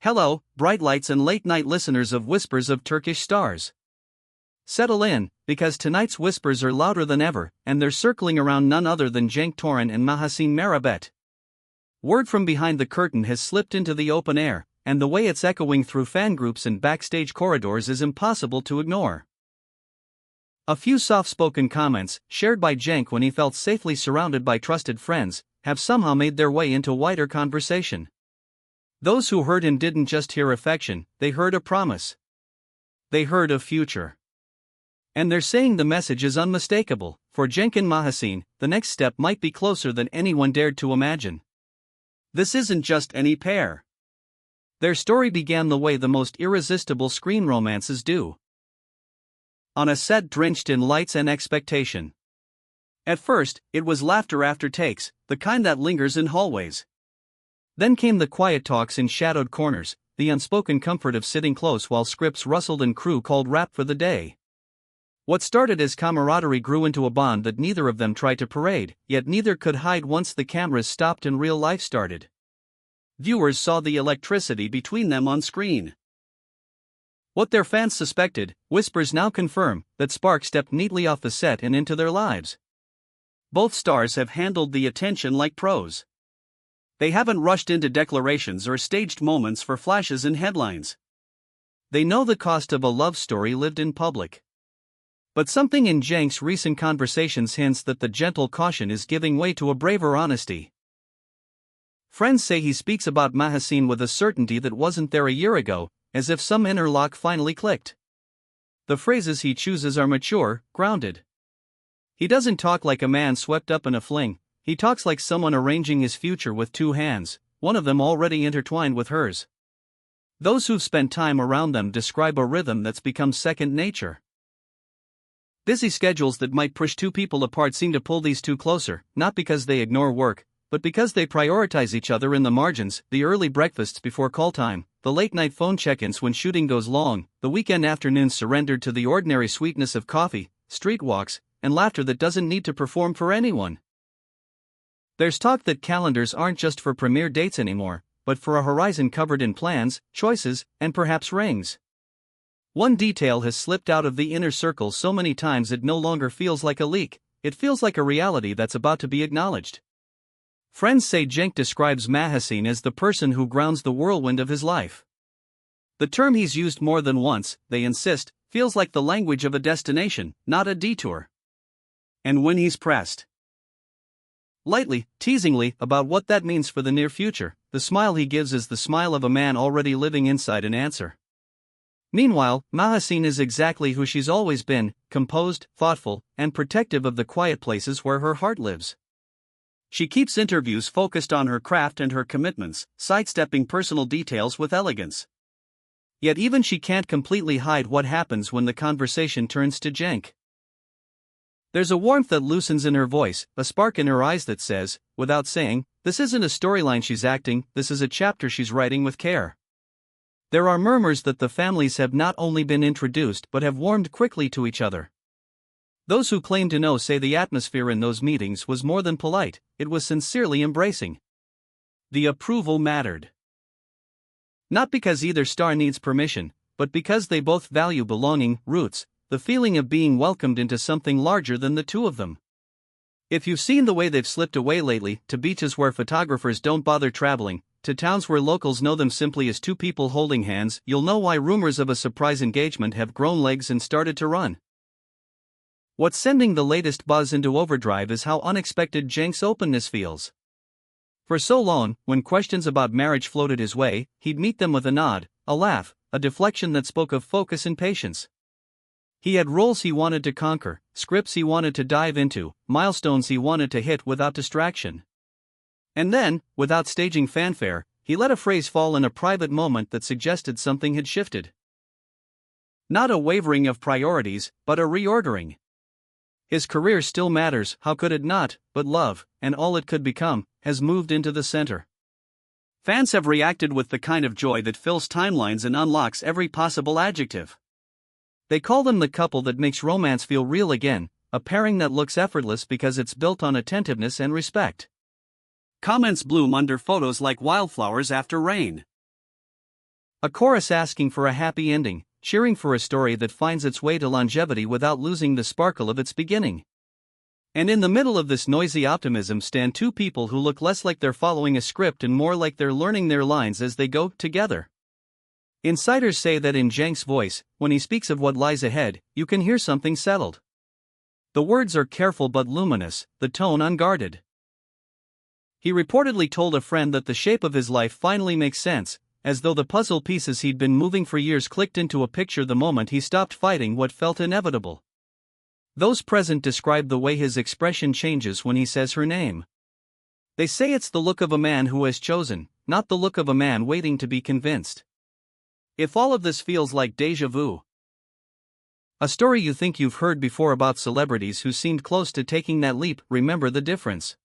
Hello, bright lights and late-night listeners of Whispers of Turkish Stars. Settle in, because tonight's whispers are louder than ever, and they're circling around none other than Cenk Torun and Mahassine Merabet. Word from behind the curtain has slipped into the open air, and the way it's echoing through fan groups and backstage corridors is impossible to ignore. A few soft-spoken comments, shared by Cenk when he felt safely surrounded by trusted friends, have somehow made their way into wider conversation. Those who heard him didn't just hear affection, they heard a promise. They heard a future. And they're saying the message is unmistakable. For Cenk and Mahassine, the next step might be closer than anyone dared to imagine. This isn't just any pair. Their story began the way the most irresistible screen romances do. On a set drenched in lights and expectation. At first, it was laughter after takes, the kind that lingers in hallways. Then came the quiet talks in shadowed corners, the unspoken comfort of sitting close while scripts rustled and crew called wrap for the day. What started as camaraderie grew into a bond that neither of them tried to parade, yet neither could hide once the cameras stopped and real life started. Viewers saw the electricity between them on screen. What their fans suspected, whispers now confirm, that spark stepped neatly off the set and into their lives. Both stars have handled the attention like pros. They haven't rushed into declarations or staged moments for flashes and headlines. They know the cost of a love story lived in public. But something in Cenk's recent conversations hints that the gentle caution is giving way to a braver honesty. Friends say he speaks about Mahassine with a certainty that wasn't there a year ago, as if some inner lock finally clicked. The phrases he chooses are mature, grounded. He doesn't talk like a man swept up in a fling. He talks like someone arranging his future with two hands, one of them already intertwined with hers. Those who've spent time around them describe a rhythm that's become second nature. Busy schedules that might push two people apart seem to pull these two closer, not because they ignore work, but because they prioritize each other in the margins, the early breakfasts before call time, the late-night phone check-ins when shooting goes long, the weekend afternoons surrendered to the ordinary sweetness of coffee, street walks, and laughter that doesn't need to perform for anyone. There's talk that calendars aren't just for premiere dates anymore, but for a horizon covered in plans, choices, and perhaps rings. One detail has slipped out of the inner circle so many times it no longer feels like a leak, it feels like a reality that's about to be acknowledged. Friends say Cenk describes Mahassine as the person who grounds the whirlwind of his life. The term he's used more than once, they insist, feels like the language of a destination, not a detour. And when he's pressed lightly, teasingly, about what that means for the near future, the smile he gives is the smile of a man already living inside an answer. Meanwhile, Mahassine is exactly who she's always been, composed, thoughtful, and protective of the quiet places where her heart lives. She keeps interviews focused on her craft and her commitments, sidestepping personal details with elegance. Yet even she can't completely hide what happens when the conversation turns to Cenk. There's a warmth that loosens in her voice, a spark in her eyes that says, without saying, this isn't a storyline she's acting, this is a chapter she's writing with care. There are murmurs that the families have not only been introduced but have warmed quickly to each other. Those who claim to know say the atmosphere in those meetings was more than polite, it was sincerely embracing. The approval mattered. Not because either star needs permission, but because they both value belonging, roots, the feeling of being welcomed into something larger than the two of them. If you've seen the way they've slipped away lately, to beaches where photographers don't bother traveling, to towns where locals know them simply as two people holding hands, you'll know why rumors of a surprise engagement have grown legs and started to run. What's sending the latest buzz into overdrive is how unexpected Cenk's openness feels. For so long, when questions about marriage floated his way, he'd meet them with a nod, a laugh, a deflection that spoke of focus and patience. He had roles he wanted to conquer, scripts he wanted to dive into, milestones he wanted to hit without distraction. And then, without staging fanfare, he let a phrase fall in a private moment that suggested something had shifted. Not a wavering of priorities, but a reordering. His career still matters, how could it not, but love, and all it could become, has moved into the center. Fans have reacted with the kind of joy that fills timelines and unlocks every possible adjective. They call them the couple that makes romance feel real again, a pairing that looks effortless because it's built on attentiveness and respect. Comments bloom under photos like wildflowers after rain. A chorus asking for a happy ending, cheering for a story that finds its way to longevity without losing the sparkle of its beginning. And in the middle of this noisy optimism stand two people who look less like they're following a script and more like they're learning their lines as they go, together. Insiders say that in Cenk's voice, when he speaks of what lies ahead, you can hear something settled. The words are careful but luminous, the tone unguarded. He reportedly told a friend that the shape of his life finally makes sense, as though the puzzle pieces he'd been moving for years clicked into a picture the moment he stopped fighting what felt inevitable. Those present describe the way his expression changes when he says her name. They say it's the look of a man who has chosen, not the look of a man waiting to be convinced. If all of this feels like déjà vu, a story you think you've heard before about celebrities who seemed close to taking that leap, remember the difference.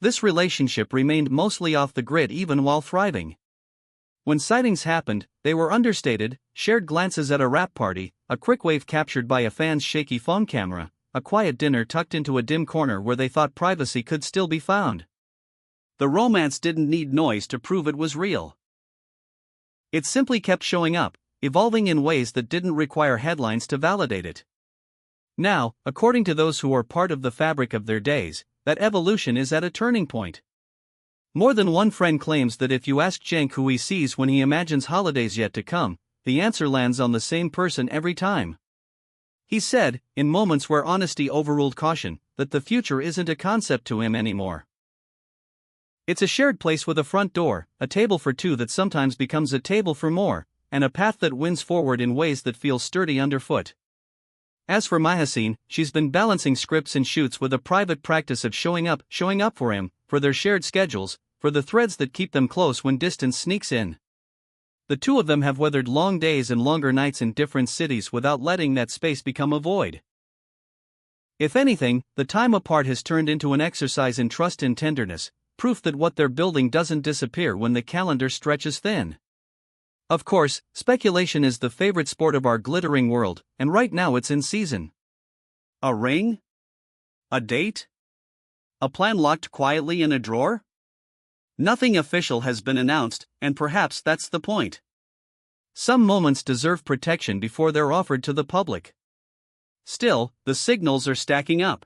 This relationship remained mostly off the grid even while thriving. When sightings happened, they were understated, shared glances at a rap party, a quick wave captured by a fan's shaky phone camera, a quiet dinner tucked into a dim corner where they thought privacy could still be found. The romance didn't need noise to prove it was real. It simply kept showing up, evolving in ways that didn't require headlines to validate it. Now, according to those who are part of the fabric of their days, that evolution is at a turning point. More than one friend claims that if you ask Cenk who he sees when he imagines holidays yet to come, the answer lands on the same person every time. He said, in moments where honesty overruled caution, that the future isn't a concept to him anymore. It's a shared place with a front door, a table for two that sometimes becomes a table for more, and a path that wins forward in ways that feel sturdy underfoot. As for Mahassine, she's been balancing scripts and shoots with a private practice of showing up for him, for their shared schedules, for the threads that keep them close when distance sneaks in. The two of them have weathered long days and longer nights in different cities without letting that space become a void. If anything, the time apart has turned into an exercise in trust and tenderness, proof that what they're building doesn't disappear when the calendar stretches thin. Of course, speculation is the favorite sport of our glittering world, and right now it's in season. A ring? A date? A plan locked quietly in a drawer? Nothing official has been announced, and perhaps that's the point. Some moments deserve protection before they're offered to the public. Still, the signals are stacking up.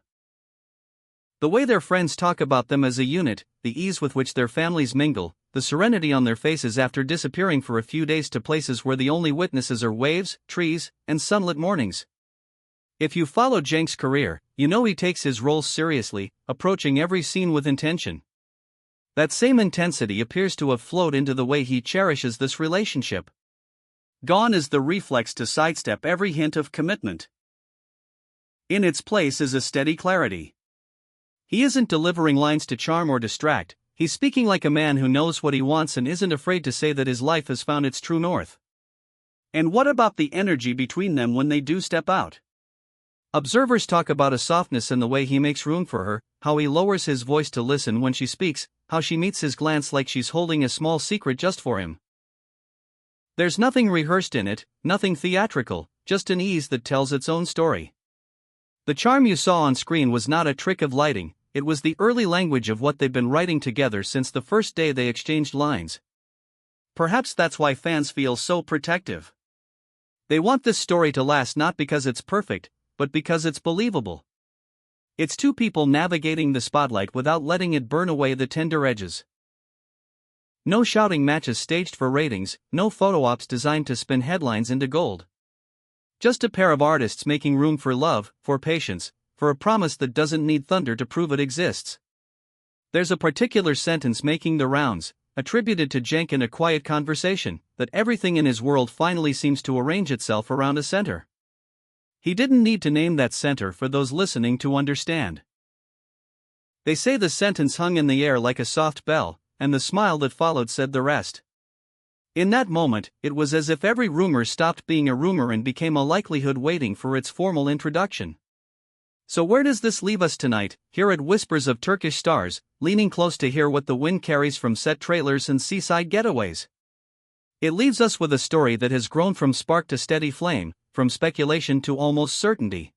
The way their friends talk about them as a unit, the ease with which their families mingle, the serenity on their faces after disappearing for a few days to places where the only witnesses are waves, trees, and sunlit mornings. If you follow Cenk's career, you know he takes his roles seriously, approaching every scene with intention. That same intensity appears to have flowed into the way he cherishes this relationship. Gone is the reflex to sidestep every hint of commitment. In its place is a steady clarity. He isn't delivering lines to charm or distract, he's speaking like a man who knows what he wants and isn't afraid to say that his life has found its true north. And what about the energy between them when they do step out? Observers talk about a softness in the way he makes room for her, how he lowers his voice to listen when she speaks, how she meets his glance like she's holding a small secret just for him. There's nothing rehearsed in it, nothing theatrical, just an ease that tells its own story. The charm you saw on screen was not a trick of lighting, it was the early language of what they've been writing together since the first day they exchanged lines. Perhaps that's why fans feel so protective. They want this story to last not because it's perfect, but because it's believable. It's two people navigating the spotlight without letting it burn away the tender edges. No shouting matches staged for ratings, no photo ops designed to spin headlines into gold. Just a pair of artists making room for love, for patience, for a promise that doesn't need thunder to prove it exists. There's a particular sentence making the rounds, attributed to Cenk in a quiet conversation, that everything in his world finally seems to arrange itself around a center. He didn't need to name that center for those listening to understand. They say the sentence hung in the air like a soft bell, and the smile that followed said the rest. In that moment, it was as if every rumor stopped being a rumor and became a likelihood waiting for its formal introduction. So where does this leave us tonight, here at Whispers of Turkish Stars, leaning close to hear what the wind carries from set trailers and seaside getaways? It leaves us with a story that has grown from spark to steady flame, from speculation to almost certainty.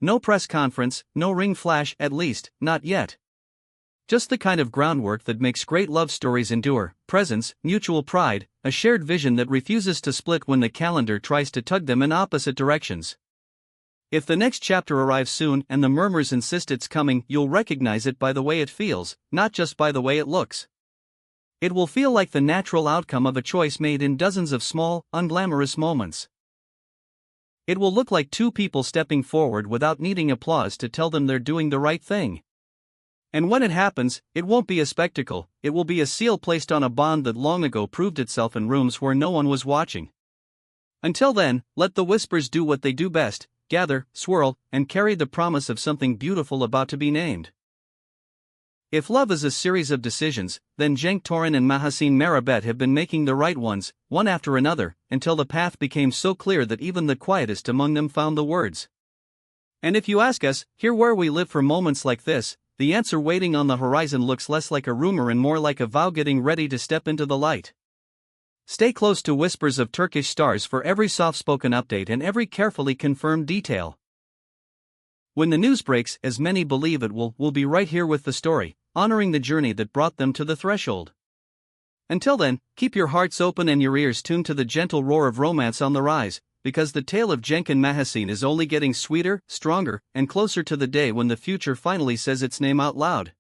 No press conference, no ring flash, at least, not yet. Just the kind of groundwork that makes great love stories endure: presence, mutual pride, a shared vision that refuses to split when the calendar tries to tug them in opposite directions. If the next chapter arrives soon and the murmurs insist it's coming, you'll recognize it by the way it feels, not just by the way it looks. It will feel like the natural outcome of a choice made in dozens of small, unglamorous moments. It will look like two people stepping forward without needing applause to tell them they're doing the right thing. And when it happens, it won't be a spectacle, it will be a seal placed on a bond that long ago proved itself in rooms where no one was watching. Until then, let the whispers do what they do best: gather, swirl, and carry the promise of something beautiful about to be named. If love is a series of decisions, then Cenk, Torun and Mahassine Merabet have been making the right ones, one after another, until the path became so clear that even the quietest among them found the words. And if you ask us, here where we live for moments like this, the answer waiting on the horizon looks less like a rumor and more like a vow getting ready to step into the light. Stay close to Whispers of Turkish Stars for every soft-spoken update and every carefully confirmed detail. When the news breaks, as many believe it will, we'll be right here with the story, honoring the journey that brought them to the threshold. Until then, keep your hearts open and your ears tuned to the gentle roar of romance on the rise, because the tale of Cenk and Mahassine is only getting sweeter, stronger, and closer to the day when the future finally says its name out loud.